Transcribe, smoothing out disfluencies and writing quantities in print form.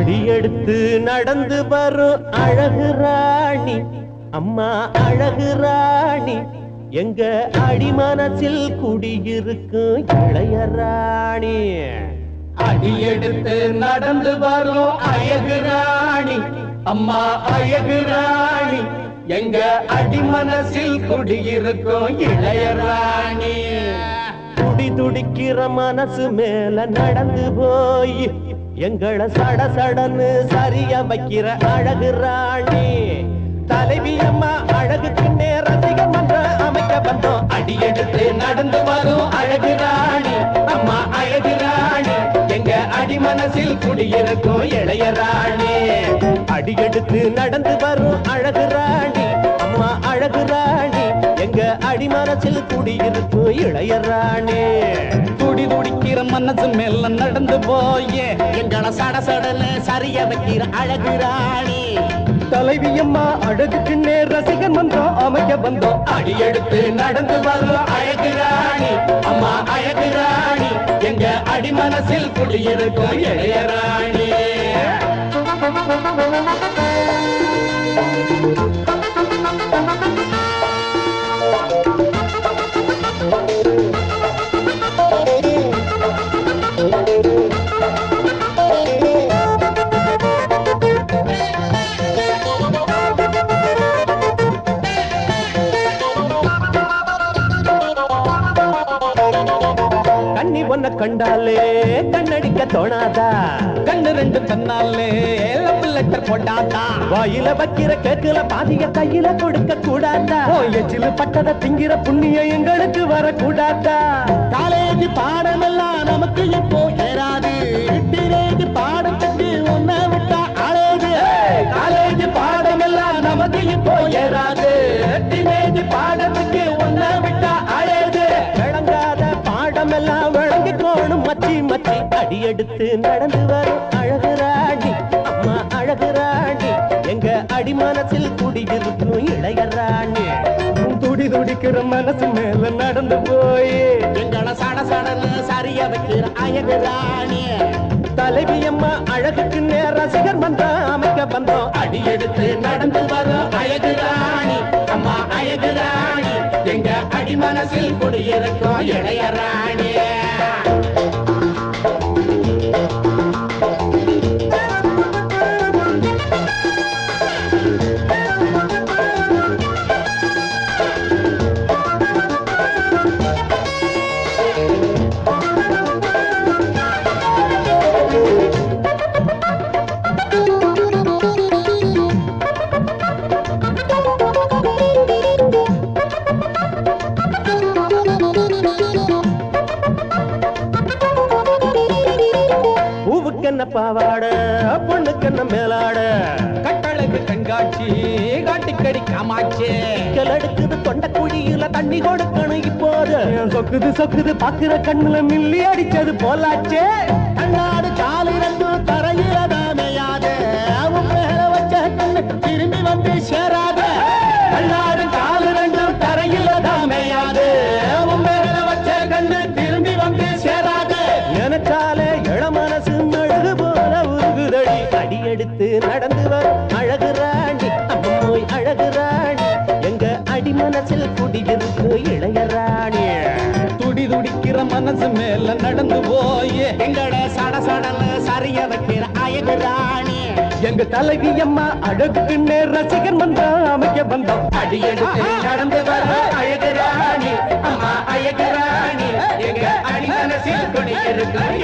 அடியெடுத்து நடந்து வரும் அழகு ராணி அம்மா அழகு ராணி எங்க அடிமனசில் குடியிருக்கும் இளைய ராணி அடியெடுத்து நடந்து வரும் அழகு ராணி அம்மா அழகு ராணி எங்க அடிமனசில் குடியிருக்கும் இளைய ராணி துடி துடிக்கிற மனசு மேல நடந்து போய் எங்களை சட சடன்னு சரிய வைக்கிற அழகு ராணி தலைவி அம்மா அழகுக்கு ரசிக மன்றம் அமைக்க வந்தோம் அடியெடுத்து நடந்து வரும் அழகு ராணி அம்மா அழகு ராணி எங்க அடிமனசில் குடியிருக்கும் இளைய ராணி அடியெடுத்து நடந்து வரும் அழகு ராணி அம்மா அழகு ராணி எங்க அடிமனசில் குடியிருக்கும் இளைய ராணி துடி துடிக்கிற மனசு மேல நடந்து போயே எங்களை சட சடன்னு சரிய வைக்கிற அழகு ராணி தலைவி அம்மா அழகுக்கு ரசிகன் மன்றம் அமைக்க வந்தோம் அடியெடுத்து நடந்து வரும் அழகு ராணி அம்மா அழகு ராணி எங்க அடிமனசில் குடியிருக்கும் இளைய ராணி கண்ணி ஒன்ன கண்டாலே கண்ணடிக்க தோணாதா கண்ணு ரெண்டு தன்னாலே லவ் லெட்டர் போட்டாதா வாயில வைக்கிற கேக்குல பாதிய கையில கொடுக்க கூடாதா எச்சில பட்டத திங்கிற புண்ணியம் எங்களுக்கு வரக்கூடாதா காலேஜ் பாடமெல்லாம் நமக்கு இப்போ ஏறாது டீனேஜ் பாடத்துக்கு ஒன்ன விட்டா அழகு காலேஜ் பாடமெல்லாம் நமக்கு இப்போ ஏறாது டீனேஜ் பாடத்துக்கு ஒன்ன விட்டா அழகு விளங்காத பாடமெல்லாம் விளங்கி கோணும் மச்சி மச்சி அடியெடுத்து நடந்து வரும் அழகு ராணி அம்மா அழகு ராணி எங்க அடிமனசில் குடியிருக்கும் இளைய ராணி துடி துடிக்கிற மனசு மேல நடந்து போய் எங்களை சட சடன்னு சரிய வைக்கிற அழகு ராணி தலைவி அம்மா அழகுக்கு ரசிகர் மன்றம் அமைக்க வந்தோம் அடியெடுத்து நடந்து வரும் அழகு ராணி அம்மா அழகு ராணி எங்க அடிமனசில் குடியிருக்கும் இளைய ராணி பூவுக்கென்ன பாவாட பொண்ணுக்கென்ன மேலாட கட்டழகு கண்காட்சி காட்டிக்கடி காமாட்சி எடுக்குது தொண்ட குழியில தண்ணி கொடுக்கணும் இப்போது சொக்குது சொக்குது பாக்குற கண்ணுல மில்லி அடிச்சது போலாச்சே கண்ணாடு காலு ரெண்டும் தரையில தாமையாது அவன் மேல வச்ச கண்ணு திரும்பி வந்து சேராது கண்ணாடு காலு ரெண்டும் தரையில தாமையாது அவன் மேல வச்ச கண்ணு திரும்பி வந்து சேராது நினைச்சாலே இளமனசு மெழுகு போல உருகுதடி அடியெடுத்து நடந்து வரும் அழகு ராணி அம்மோய் அழகு ராணி எங்க அடிமனசில் குடியிருக்கு இளைய ராணி துடி துடிக்கிற மனசு மேல நடந்து போய் எங்கட சட சடன்னு சரிய வைக்கிற அழகு ராணி எங்க தலைவி அம்மா அழகுக்கு ரசிகர் மன்றம் அமைக்க வந்தோம் அடியெடுத்து நடந்து வர அழகு ராணி அம்மா அழகு ராணி எங்க அடிமனசில் குடியிருக்கும்